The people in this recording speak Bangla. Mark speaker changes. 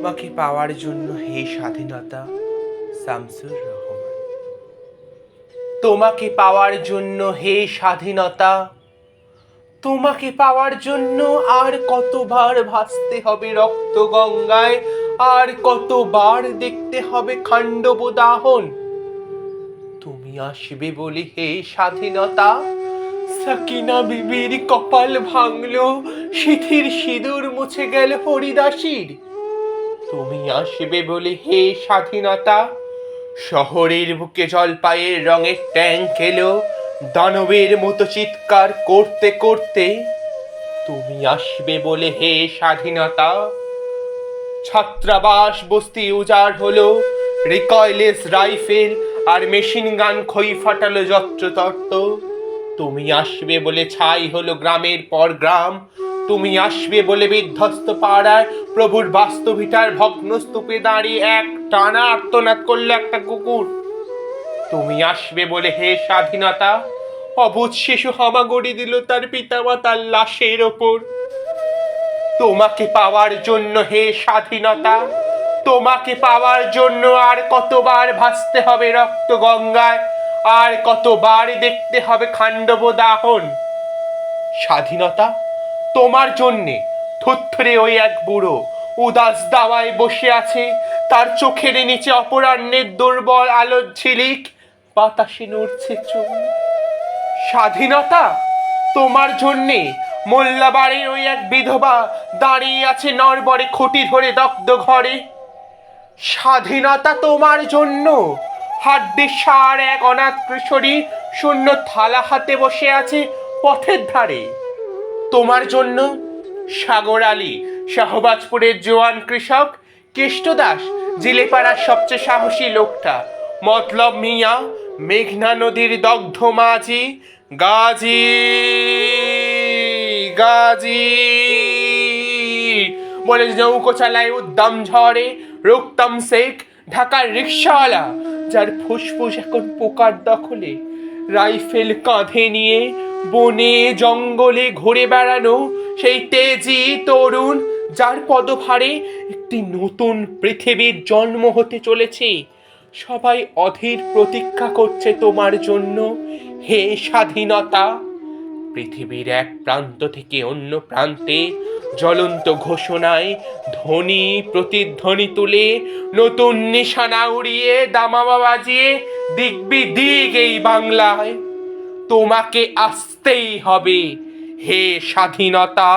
Speaker 1: তোমাকে পাওয়ার জন্য হে স্বাধীনতা। শামসুর রহমান। তোমাকে পাওয়ার জন্য হে স্বাধীনতা, তোমাকে পাওয়ার জন্য আর কতবার ভাসতে হবে রক্ত গঙ্গায়, আর কতবার দেখতে হবে খান্ডব দাহন। তুমি আসবে বলে হে স্বাধীনতা, সাকিনা বিবির কপাল ভাঙলো, সিথির সিঁদুর মুছে গেল হরিদাসীর। তুমি আসবে বলে হে স্বাধীনতা, শহরের বুকে জলপাইয়ের রঙের ট্যাঙ্ক এলো দানবের মতো চিৎকার করতে করতে। তুমি আসবে বলে হে স্বাধীনতা, ছাত্রাবাস বস্তি উজাড় হলো, রিকয়েলেস রাইফেল আর মেশিন গান খই ফাটালো যত্রতত্র। তুমি আসবে বলে ছাই হলো গ্রামের পর গ্রাম, তুমি আসবে বলে বিধ্বস্ত পাড়ায় প্রভুর বাস্তবিটার ভগ্ন স্তূপে দাঁড়িয়ে এক টানা আর্তনাদ করলো একটা কুকুর। তুমি আসবে বলে হে স্বাধীনতা, অবুঝ শিশু হামাগুড়ি দিল তার পিতামাতার লাশের ওপর। তোমাকে পাওয়ার জন্য হে স্বাধীনতা, তোমাকে পাওয়ার জন্য আর কতবার ভাসতে হবে রক্ত গঙ্গায়, আর কতবার দেখতে হবে খান্ডব দাহন। স্বাধীনতা তোমার জন্যে থুত্থরে ওই এক বুড়ো উদাস দাওয়ায় বসে আছে, তার চোখের নিচে অপরাহ্নের দুর্বল আলোর ঝিলিক, বাতাসে নড়ছে চুল। স্বাধীনতা তোমার জন্যে মোল্লাবাড়ির ওই এক বিধবা দাঁড়িয়ে আছে নরবরে খুঁটি ধরে দগ্ধ ঘরে। স্বাধীনতা তোমার জন্য হাড্ডি সার এক অনাথ কিশোরী শূন্য থালা হাতে বসে আছে পথের ধারে। তোমার জন্য সাগর আলী শাহবাজপুরের জোয়ান কৃষক, কেষ্টদাস জিলেপাড়ার সবচেয়ে সাহসী লোকটা, মতলব মিয়া মেঘনা নদীর দগ্ধ মাঝি, গাজী গাজী বলে নৌকো চালায় উদ্দাম ঝড়ে রুকতাম শেখ, ঢাকার রিক্সাওয়ালা যার ফুসফুস এখন পোকার দখলে, রাইফেল কাঁধে নিয়ে বনে জঙ্গলে ঘুরে বেড়ানো সেই তেজি তরুণ, যার পদভারে একটি নতুন পৃথিবীর জন্ম হতে চলেছে। সবাই অধীর প্রতীক্ষা করছে তোমার জন্য হে স্বাধীনতা। পৃথিবীর এক প্রান্ত থেকে অন্য প্রান্তে জ্বলন্ত ঘোষণায় ধ্বনি প্রতিধ্বনি তুলে নতুন নিশানা উড়িয়ে দামামা বাজিয়ে দিগ্বিদিক এই বাংলায়। তোমাকে আসতেই হবে হে স্বাধীনতা।